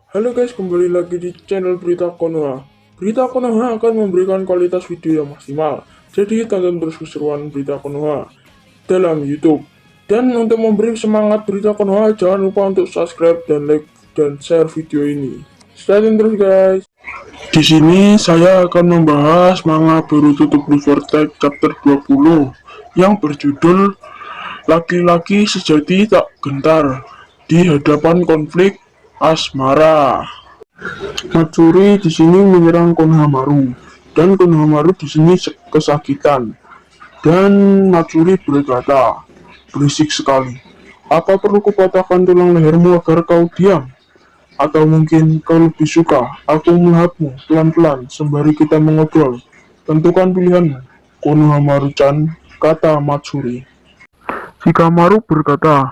Halo guys, kembali lagi di channel Berita Konoha. Berita Konoha akan memberikan kualitas video yang maksimal. Jadi tonton terus keseruan Berita Konoha dalam YouTube. Dan untuk memberi semangat Berita Konoha, jangan lupa untuk subscribe dan like dan share video ini. Stay tune terus guys. Di sini saya akan membahas manga Boruto The Blue Vortex chapter 20 yang berjudul Laki-laki Sejati Tak Gentar di Hadapan Konflik Asmara. Matsuri di sini menyerang Konohamaru, dan Konohamaru di sini kesakitan. Dan Matsuri berkata, "Berisik sekali. Apa perlu kupatahkan tulang lehermu agar kau diam? Atau mungkin kau lebih suka aku melahapmu pelan-pelan sembari kita mengobrol? Tentukan pilihanmu, Konohamaru-chan," kata Matsuri. Shikamaru berkata,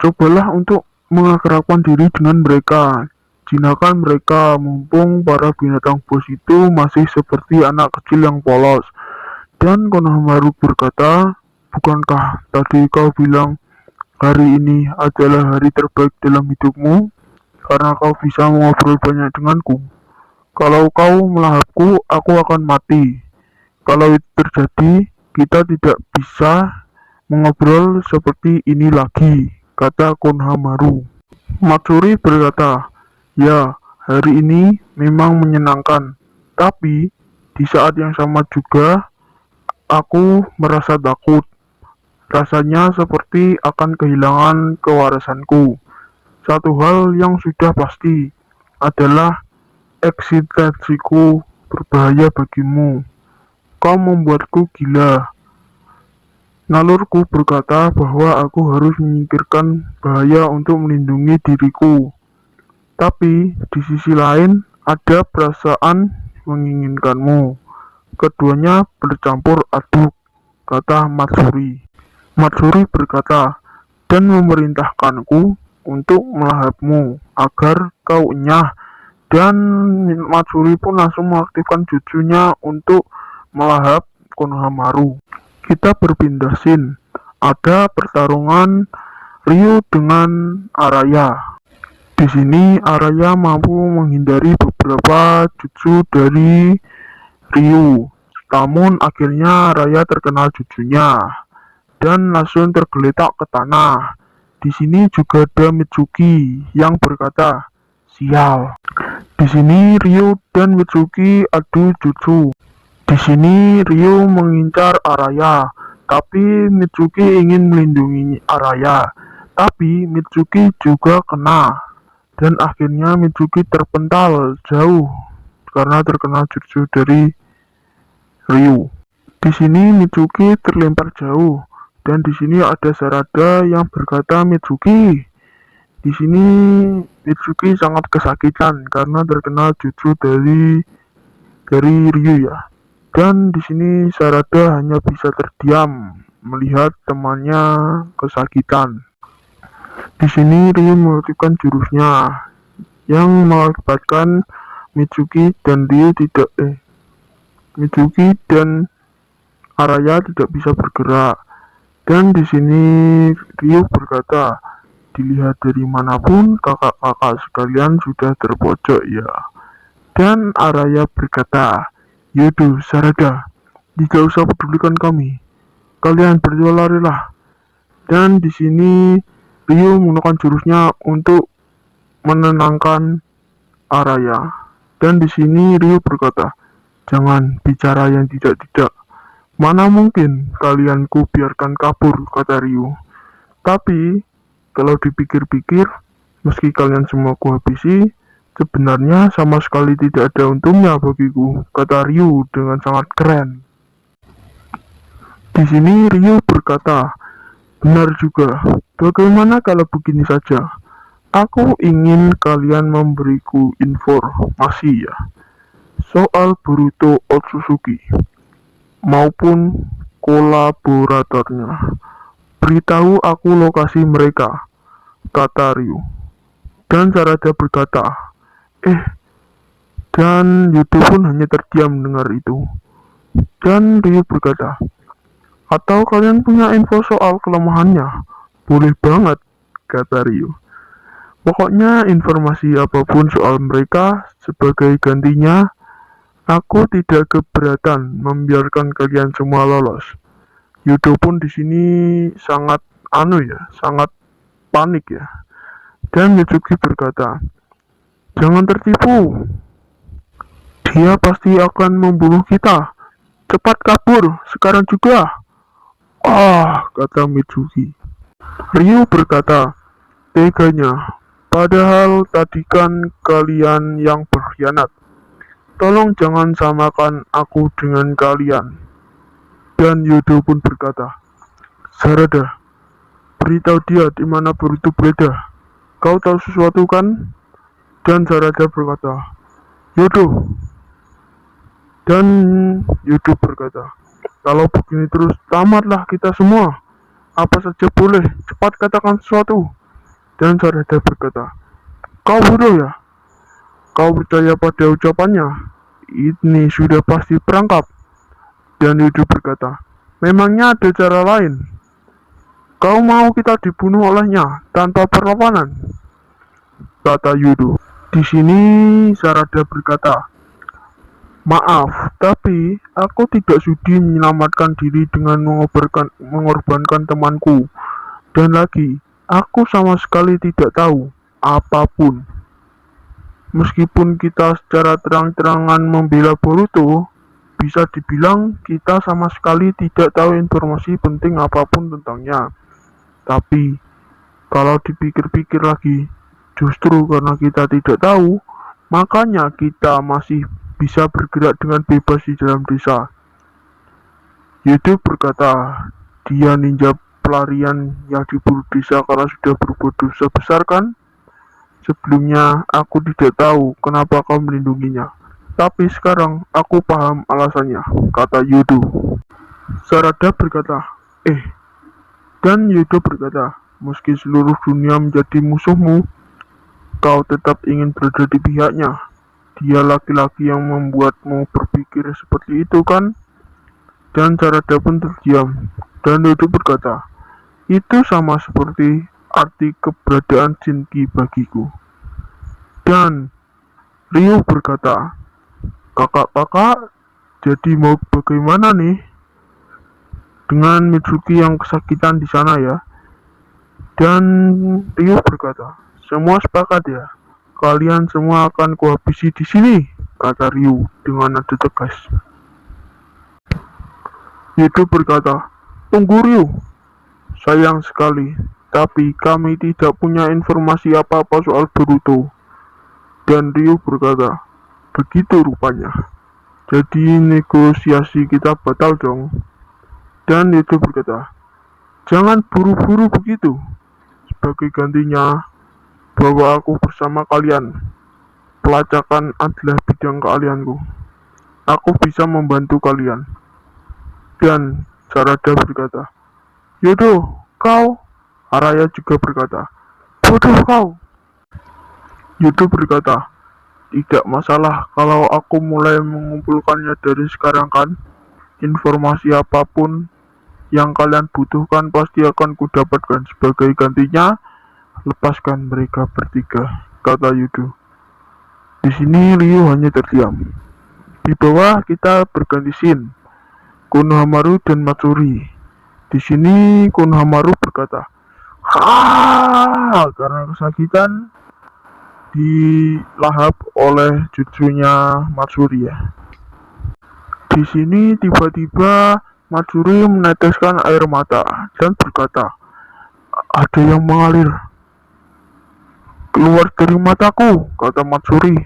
"Cobalah untuk mengakrabkan diri dengan mereka. Jinakkan mereka, mumpung para binatang bos itu masih seperti anak kecil yang polos." Dan Konohamaru berkata, "Bukankah tadi kau bilang hari ini adalah hari terbaik dalam hidupmu? Karena kau bisa mengobrol banyak denganku. Kalau kau melahapku, aku akan mati. Kalau itu terjadi, kita tidak bisa mengobrol seperti ini lagi," kata Konohamaru. Matsuri berkata, "Ya, hari ini memang menyenangkan, tapi di saat yang sama juga aku merasa takut. Rasanya seperti akan kehilangan kewarasanku. Satu hal yang sudah pasti adalah eksistensiku berbahaya bagimu. Kau membuatku gila." Nalurku berkata bahwa aku harus menyingkirkan bahaya untuk melindungi diriku. Tapi di sisi lain ada perasaan menginginkanmu. Keduanya bercampur aduk, kata Matsuri. Matsuri berkata, "Dan memerintahkanku untuk melahapmu agar kau enyah." Dan Matsuri pun langsung mengaktifkan jutsunya untuk melahap Konohamaru. Kita berpindah scene. Ada pertarungan Ryu dengan Araya. Di sini Araya mampu menghindari beberapa jutsu dari Ryu. Namun akhirnya Araya terkena jutsunya dan langsung tergeletak ke tanah. Di sini juga ada Mitsuki yang berkata, "Sial." Di sini Ryu dan Mitsuki adu jutsu. Di sini Ryu mengincar Araya, tapi Mitsuki ingin melindungi Araya. Tapi Mitsuki juga kena, dan akhirnya Mitsuki terpental jauh karena terkena jutsu dari Ryu. Di sini Mitsuki terlempar jauh, dan di sini ada Sarada yang berkata, "Mitsuki." Di sini Mitsuki sangat kesakitan karena terkena jutsu dari Ryu ya. Dan di sini Sarada hanya bisa terdiam melihat temannya kesakitan. Di sini Ryu mengaktifkan jurusnya yang mengakibatkan Mitsuki dan Araya tidak bisa bergerak. Dan di sini Ryu berkata, "Dilihat dari manapun, kakak-kakak sekalian sudah terpojok ya." Dan Araya berkata, "Yaudah, Sarada, tidak usah pedulikan kami. Kalian berdua larilah." Dan di sini Ryu menggunakan jurusnya untuk menenangkan Araya. Dan di sini Ryu berkata, "Jangan bicara yang tidak-tidak. Mana mungkin kalian ku biarkan kabur," kata Ryu. "Tapi kalau dipikir-pikir, meski kalian semua kuhabisi, sebenarnya sama sekali tidak ada untungnya bagiku," kata Ryu dengan sangat keren. Di sini Ryu berkata, "Benar juga. Bagaimana kalau begini saja? Aku ingin kalian memberiku informasi ya, soal Boruto Otsutsuki maupun kolaboratornya. Beritahu aku lokasi mereka," kata Ryu. Dan Sarada berkata, dan Yudo pun hanya terdiam mendengar itu. Dan Ryu berkata, "Atau kalian punya info soal kelemahannya?" "Boleh banget," kata Ryu. Pokoknya informasi apapun soal mereka, sebagai gantinya, aku tidak keberatan membiarkan kalian semua lolos. Yudo pun di sini sangat sangat panik ya. Dan Mitsuki berkata, "Jangan tertipu. Dia pasti akan membunuh kita. Cepat kabur, sekarang juga." Kata Mitsuki. Ryu berkata, "Teganya. Padahal tadi kan kalian yang berkhianat. Tolong jangan samakan aku dengan kalian." Dan Yudo pun berkata, "Sarada, beritahu dia di mana Boruto berada. Kau tahu sesuatu kan?" Dan Sarada berkata, "Yudo." Dan Yudo berkata, "Kalau begini terus, tamatlah kita semua. Apa saja boleh, cepat katakan sesuatu." Dan Sarada berkata, "Kau bodoh ya? Kau percaya pada ucapannya? Ini sudah pasti perangkap." Dan Yudo berkata, "Memangnya ada cara lain? Kau mau kita dibunuh olehnya tanpa perlawanan?" Kata Yudo. Di sini Sarada berkata, "Maaf, tapi aku tidak sudi menyelamatkan diri dengan mengorbankan temanku. Dan lagi, aku sama sekali tidak tahu apapun. Meskipun kita secara terang-terangan membela Boruto, bisa dibilang kita sama sekali tidak tahu informasi penting apapun tentangnya. Tapi, kalau dipikir-pikir lagi, justru karena kita tidak tahu, makanya kita masih bisa bergerak dengan bebas di dalam desa." Yudo berkata, "Dia ninja pelarian yang diburu desa karena sudah berbuat dosa besar kan? Sebelumnya aku tidak tahu kenapa kau melindunginya. Tapi sekarang aku paham alasannya," kata Yudo. Sarada berkata, Dan Yudo berkata, "Meski seluruh dunia menjadi musuhmu, kau tetap ingin berada di pihaknya. Dia laki-laki yang membuatmu berpikir seperti itu kan?" Dan Sarada pun terdiam. Dan Yudo berkata, "Itu sama seperti arti keberadaan Shinki bagiku." Dan Ryu berkata, "Kakak-kakak, jadi mau bagaimana nih dengan Mitsuki yang kesakitan di sana ya?" Dan Ryu berkata, "Semua sepakat ya? Kalian semua akan kuhabisi di sini," kata Ryu dengan nada tegas. Yudo berkata, "Tunggu Ryu, sayang sekali, tapi kami tidak punya informasi apa-apa soal Boruto." Dan Ryu berkata, "Begitu rupanya. Jadi negosiasi kita batal dong." Dan Yudo berkata, "Jangan buru-buru begitu. Sebagai gantinya, bawa aku bersama kalian. Pelacakan adalah bidang keahlianku. Aku bisa membantu kalian." Dan Sarada berkata, "Yudo, kau?" Araya juga berkata, "Bodoh kau." Yudo berkata, "Tidak masalah kalau aku mulai mengumpulkannya dari sekarang kan? Informasi apapun yang kalian butuhkan pasti akan kudapatkan. Sebagai gantinya, lepaskan mereka bertiga," kata Yudo. Di sini Ryu hanya terdiam. Di bawah kita berganti scene. Konohamaru dan Matsuri. Di sini Konohamaru berkata, karena kesakitan dilahap oleh jutsunya Matsuri ya. Di sini tiba-tiba Matsuri meneteskan air mata dan berkata, "Ada yang mengalir keluar dari mataku," kata Matsuri.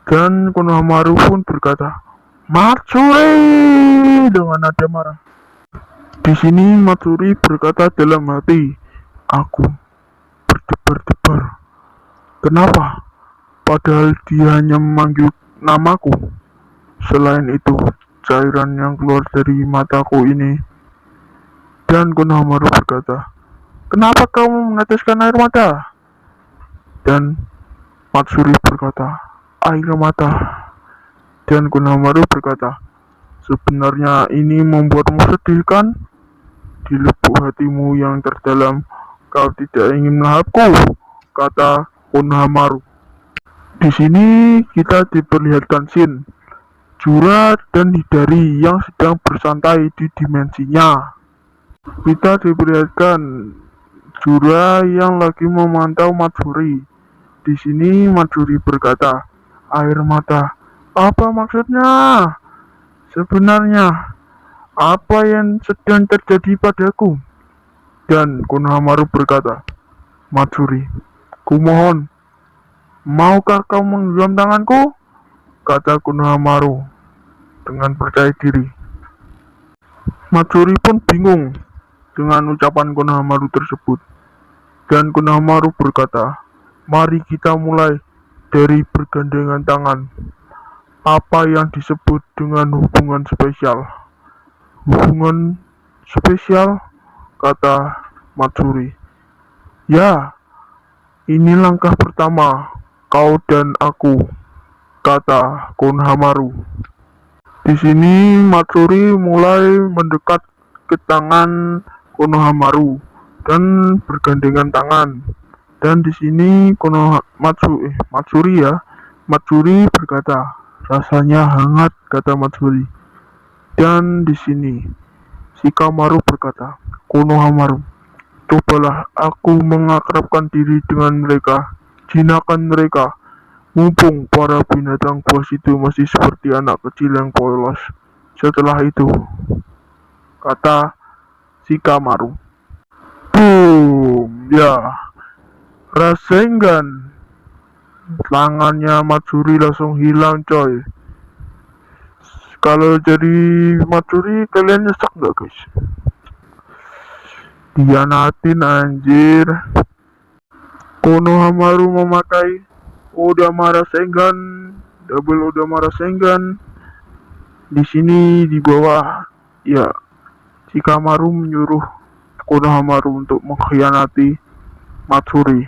Dan Konohamaru pun berkata, "Matsuri!" dengan nada marah. Di sini Matsuri berkata dalam hati, "Aku berdebar-debar. Kenapa? Padahal dia hanya memanggil namaku. Selain itu, cairan yang keluar dari mataku ini." Dan Konohamaru berkata, "Kenapa kamu meneteskan air mata?" Dan Matsuri berkata, "Air mata." Dan Konohamaru berkata, "Sebenarnya ini membuatmu sedih kan? Di lubuk hatimu yang terdalam, kau tidak ingin melahapku." kata Konohamaru. Di sini kita diperlihatkan Shin, Jura dan Hidari yang sedang bersantai di dimensinya. Kita diperlihatkan Jura yang lagi memantau Matsuri. Di sini Matsuri berkata, air mata. Apa maksudnya? Sebenarnya, apa yang sedang terjadi padaku? Dan Konohamaru berkata, Matsuri, kumohon, maukah kau menggenggam tanganku? Kata Konohamaru dengan percaya diri. Matsuri pun bingung dengan ucapan Konohamaru tersebut. Dan Konohamaru berkata, mari kita mulai dari bergandengan tangan. Apa yang disebut dengan hubungan spesial? Hubungan spesial? Kata Matsuri. Ya, ini langkah pertama, kau dan aku, kata Konohamaru. Di sini Matsuri mulai mendekat ke tangan Konohamaru dan bergandengan tangan. Dan di sini Matsuri berkata, rasanya hangat, kata Matsuri. Dan di sini Shikamaru berkata, Konohamaru, cobalah aku mengakrabkan diri dengan mereka, jinakan mereka, mumpung para binatang buas itu masih seperti anak kecil yang polos. Setelah itu, kata Shikamaru. Boom, ya, Rasengan. Tangannya Matsuri langsung hilang, coy. Kalau jadi Matsuri, kalian nyesek gak, guys? Dianatin, anjir. Konohamaru memakai Odama Rasengan, double Odama Rasengan. Di sini di bawah, ya, Shikamaru menyuruh Konohamaru untuk mengkhianati Matsuri.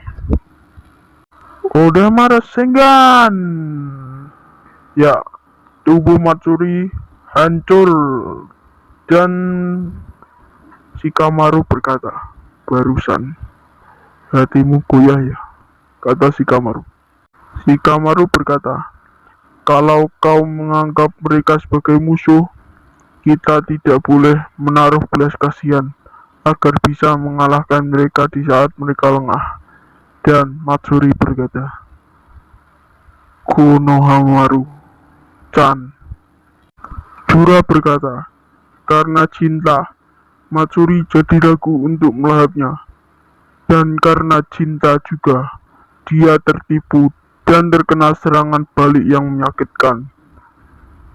Odama Rasengan. Ya, tubuh Matsuri hancur dan Shikamaru berkata, barusan hatimu goyah ya, kata Shikamaru. Shikamaru berkata, kalau kau menganggap mereka sebagai musuh, kita tidak boleh menaruh belas kasihan agar bisa mengalahkan mereka di saat mereka lengah. Dan Matsuri berkata, Konohamaru-chan. Jura berkata, karena cinta, Matsuri jadi ragu untuk melahapnya. Dan karena cinta juga, dia tertipu dan terkena serangan balik yang menyakitkan.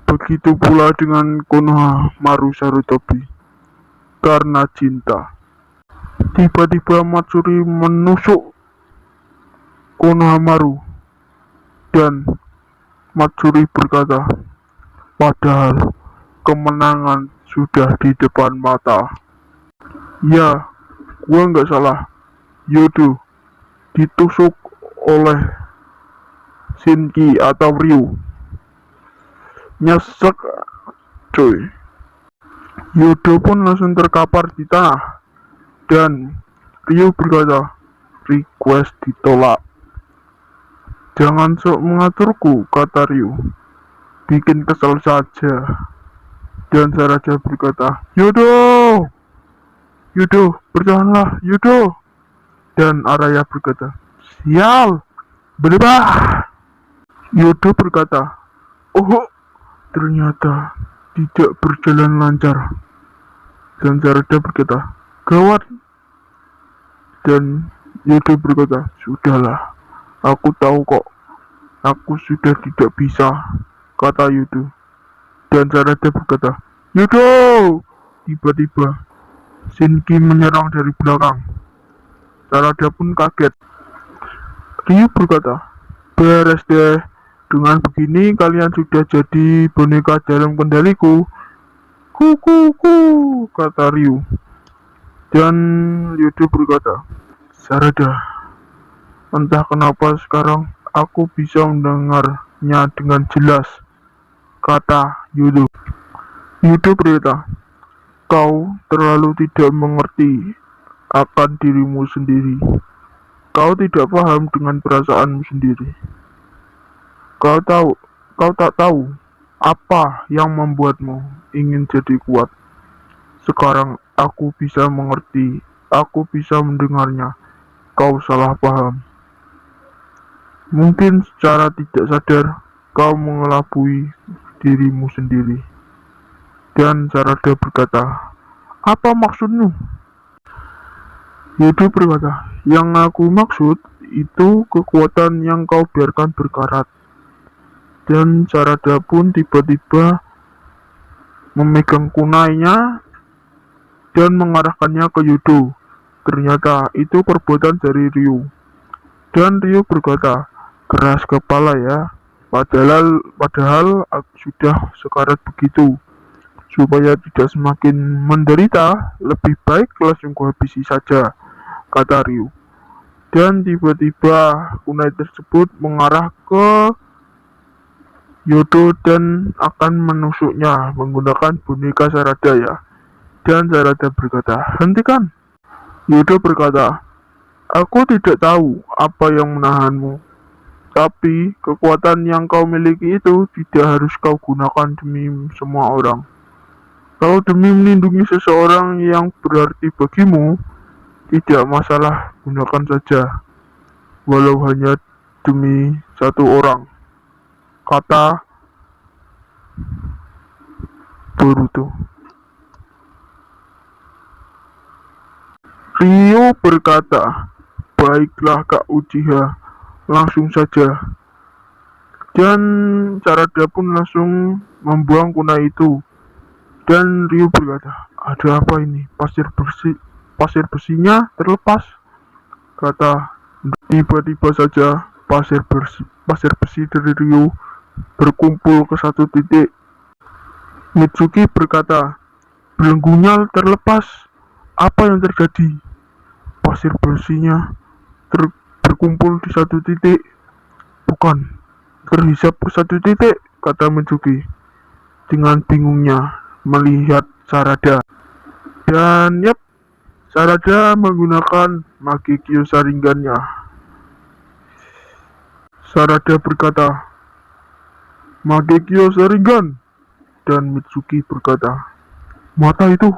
Begitu pula dengan Konohamaru Sarutobi. Karena cinta. Tiba-tiba Matsuri menusuk Konohamaru dan Matsuri berkata, padahal kemenangan sudah di depan mata. Ya, gua nggak salah. Yodo ditusuk oleh Shinki atau Ryu. Nyesek, coy. Yodo pun langsung terkapar di tanah dan Ryu berkata, request ditolak. Jangan sok mengaturku, kata Ryu. Bikin kesel saja. Dan Saraja berkata, Yodo, bertahanlah, Yodo. Dan Araya berkata, sial, berubah. Yodo berkata, oh, ternyata tidak berjalan lancar. Dan Saraja berkata, gawat. Dan Yodo berkata, sudahlah, aku tahu kok, aku sudah tidak bisa, kata Yodo. Dan Sarada berkata, Yodo! Tiba-tiba, Shinki menyerang dari belakang. Sarada pun kaget. Ryu berkata, beres deh, dengan begini kalian sudah jadi boneka dalam kendaliku. Kuku, kata Ryu. Dan Yodo berkata, Sarada, entah kenapa sekarang aku bisa mendengarnya dengan jelas, kata Yodo. Yodo berkata, kau terlalu tidak mengerti akan dirimu sendiri. Kau tidak paham dengan perasaanmu sendiri. Kau tahu, kau tak tahu apa yang membuatmu ingin jadi kuat. Sekarang aku bisa mengerti, aku bisa mendengarnya. Kau salah paham. Mungkin secara tidak sadar kau mengelabui dirimu sendiri. Dan Sarada berkata, "Apa maksudmu?" Yudo berkata, "Yang aku maksud itu kekuatan yang kau biarkan berkarat." Dan Sarada pun tiba-tiba memegang kunainya dan mengarahkannya ke Yudo. Ternyata itu perbuatan dari Ryu. Dan Ryu berkata, "Keras kepala ya. Padahal aku sudah sekarat begitu. Supaya tidak semakin menderita, lebih baik langsung kuhabisi saja," kata Ryu. Dan tiba-tiba kunai tersebut mengarah ke Yudo dan akan menusuknya menggunakan boneka Sarada ya. Dan Sarada berkata, "Hentikan." Yudo berkata, "Aku tidak tahu apa yang menahanmu. Tapi kekuatan yang kau miliki itu tidak harus kau gunakan demi semua orang. Kalau demi melindungi seseorang yang berarti bagimu, tidak masalah, gunakan saja. Walau hanya demi satu orang," kata Boruto. Ryo berkata, "Baiklah Kak Uchiha, langsung saja." Dan Sarada pun langsung membuang kunai itu. Dan Ryo berkata, "Ada apa ini? Pasir besinya terlepas," kata. Tiba-tiba saja pasir besi dari Ryo berkumpul ke satu titik. Mitsuki berkata, "Belenggunya terlepas. Apa yang terjadi?" "Pasir besinya berkumpul di satu titik." "Bukan, terhisap ke satu titik," kata Mitsuki dengan bingungnya melihat Sarada. Dan Sarada menggunakan Mangekyo Sharingan-nya. Sarada berkata, "Mangekyo Sharingan." Dan Mitsuki berkata, "Mata itu